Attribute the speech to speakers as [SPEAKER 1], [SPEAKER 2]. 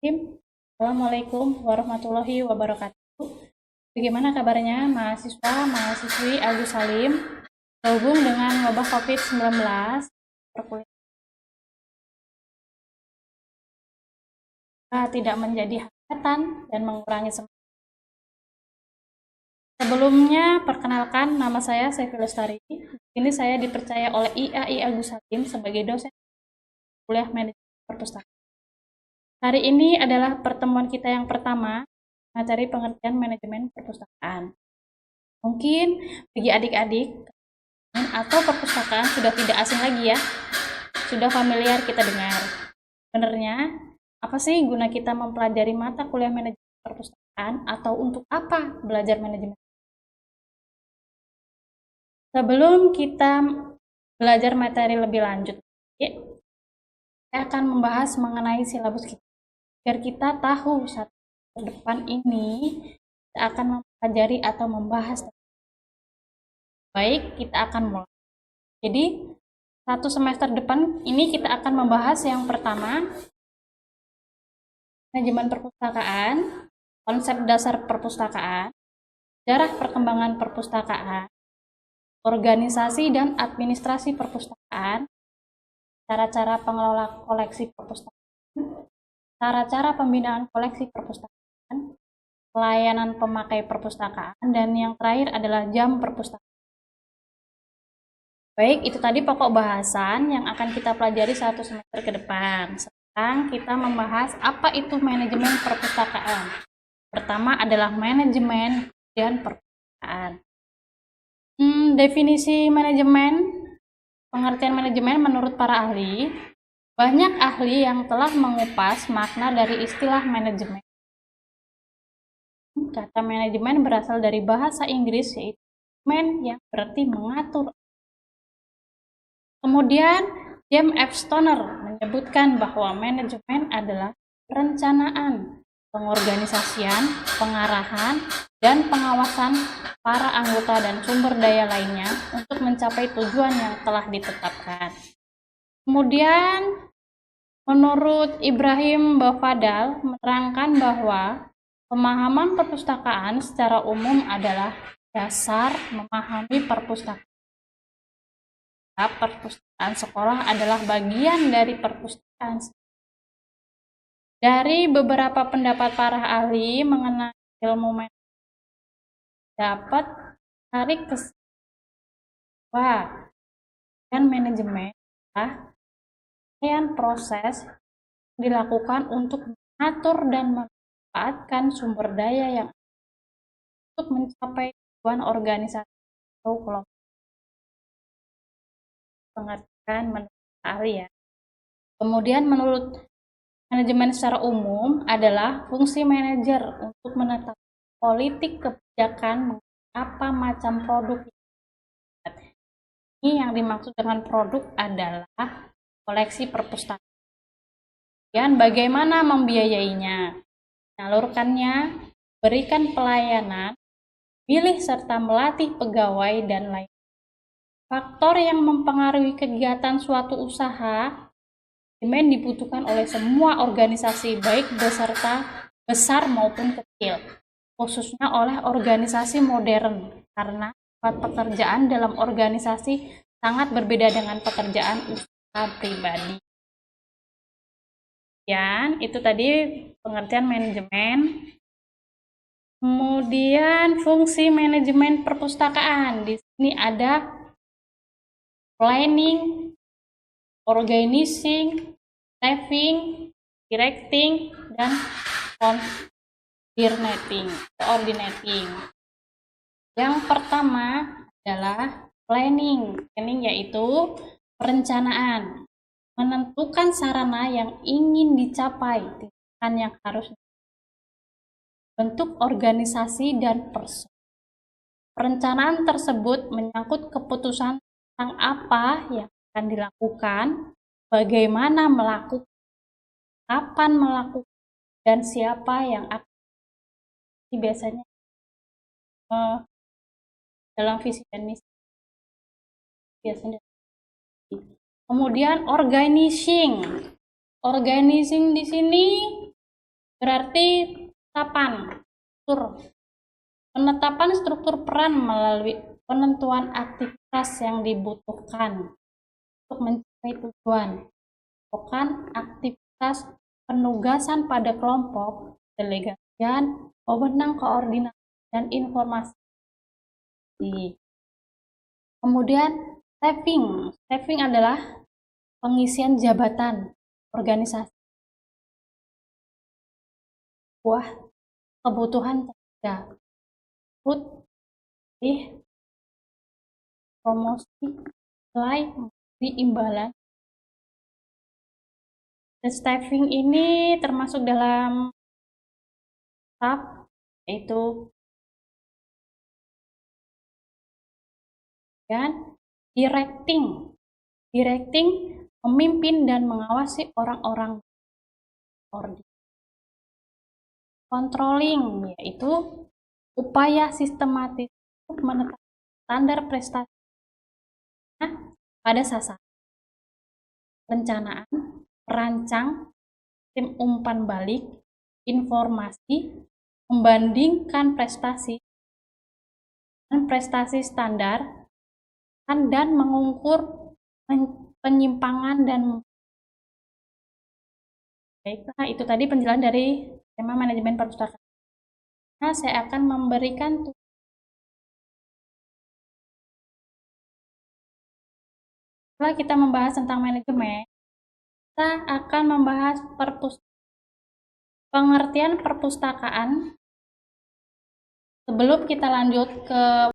[SPEAKER 1] Assalamualaikum warahmatullahi wabarakatuh. Bagaimana kabarnya mahasiswa, mahasiswi Agus Salim terhubung dengan wabah COVID-19 perkuliahan tidak menjadi hambatan dan mengurangi semangat. Sebelumnya, perkenalkan nama saya Saifi Lestari. Ini saya dipercaya oleh IAI Agus Salim sebagai dosen kuliah manajemen perpustakaan. Hari ini adalah pertemuan kita yang pertama materi pengertian manajemen perpustakaan. Mungkin bagi adik-adik atau perpustakaan sudah tidak asing lagi ya, sudah familiar kita dengar. Sebenarnya, apa sih guna kita mempelajari mata kuliah manajemen perpustakaan atau untuk apa belajar manajemen? Sebelum kita belajar materi lebih lanjut, saya akan membahas mengenai silabus kita. Agar kita tahu saat depan ini kita akan mempelajari atau membahas. Baik, kita akan mulai. Jadi, satu semester depan ini kita akan membahas yang pertama, manajemen perpustakaan, konsep dasar perpustakaan, sejarah perkembangan perpustakaan, organisasi dan administrasi perpustakaan, cara-cara pengelola koleksi perpustakaan, cara-cara pembinaan koleksi perpustakaan, pelayanan pemakai perpustakaan, dan yang terakhir adalah jam perpustakaan. Baik, itu tadi pokok bahasan yang akan kita pelajari satu semester ke depan. Sekarang kita membahas apa itu manajemen perpustakaan. Pertama adalah manajemen dan perpustakaan. Definisi manajemen, pengertian manajemen menurut para ahli. Banyak ahli yang telah mengupas makna dari istilah manajemen. Kata manajemen berasal dari bahasa Inggris yaitu man yang berarti mengatur. Kemudian James F. Stoner menyebutkan bahwa manajemen adalah perencanaan, pengorganisasian, pengarahan, dan pengawasan para anggota dan sumber daya lainnya untuk mencapai tujuan yang telah ditetapkan. Kemudian, menurut Ibrahim Bafadal menerangkan bahwa pemahaman perpustakaan secara umum adalah dasar memahami perpustakaan. Perpustakaan sekolah adalah bagian dari perpustakaan. Dari beberapa pendapat para ahli mengenai ilmu manajemen dapat tarik kesimpulan dan manajemen proses dilakukan untuk mengatur dan memanfaatkan sumber daya yang untuk mencapai tujuan organisasi atau kelompok. Pengertian menurut ahli ya. Kemudian menurut manajemen secara umum adalah fungsi manajer untuk menetapkan politik kebijakan apa macam produk. Ini yang dimaksud dengan produk adalah koleksi perpustakaan. Dan bagaimana membiayainya? Menyalurkannya, berikan pelayanan, pilih serta melatih pegawai dan lain. Faktor yang mempengaruhi kegiatan suatu usaha, manajemen dibutuhkan oleh semua organisasi baik besar maupun kecil, khususnya oleh organisasi modern karena pekerjaan dalam organisasi sangat berbeda dengan pekerjaan usaha pribadi. Dan itu tadi pengertian manajemen. Kemudian fungsi manajemen perpustakaan. Di sini ada planning, organizing, staffing, directing, dan coordinating. Yang pertama adalah planning. Planning yaitu perencanaan, menentukan sarana yang ingin dicapai, tindakan yang harus bentuk organisasi dan personal. Perencanaan tersebut menyangkut keputusan tentang apa yang akan dilakukan, bagaimana melakukan, kapan melakukan, dan siapa yang akan. Ini biasanya dalam visi dan misi. Biasanya. Kemudian organizing di sini Berarti penetapan struktur peran melalui penentuan aktivitas yang dibutuhkan untuk mencapai tujuan. Bukan aktivitas penugasan pada kelompok, delegasian, wewenang koordinasi, dan informasi. Kemudian staffing adalah pengisian jabatan organisasi, sebuah kebutuhan tenaga, promosi, nilai, imbalan. Dan staffing ini termasuk dalam tahap yaitu dan directing memimpin dan mengawasi orang-orang. Controlling yaitu upaya sistematis untuk menetapkan standar prestasi pada sasaran. Perencanaan, perancang, tim umpan balik, informasi, membandingkan prestasi dan prestasi standar, dan mengukur penyimpangan dan baiklah, itu tadi penjelasan dari tema manajemen perpustakaan. Nah, saya akan memberikan setelah kita membahas tentang manajemen, kita akan membahas pengertian perpustakaan. Sebelum kita lanjut ke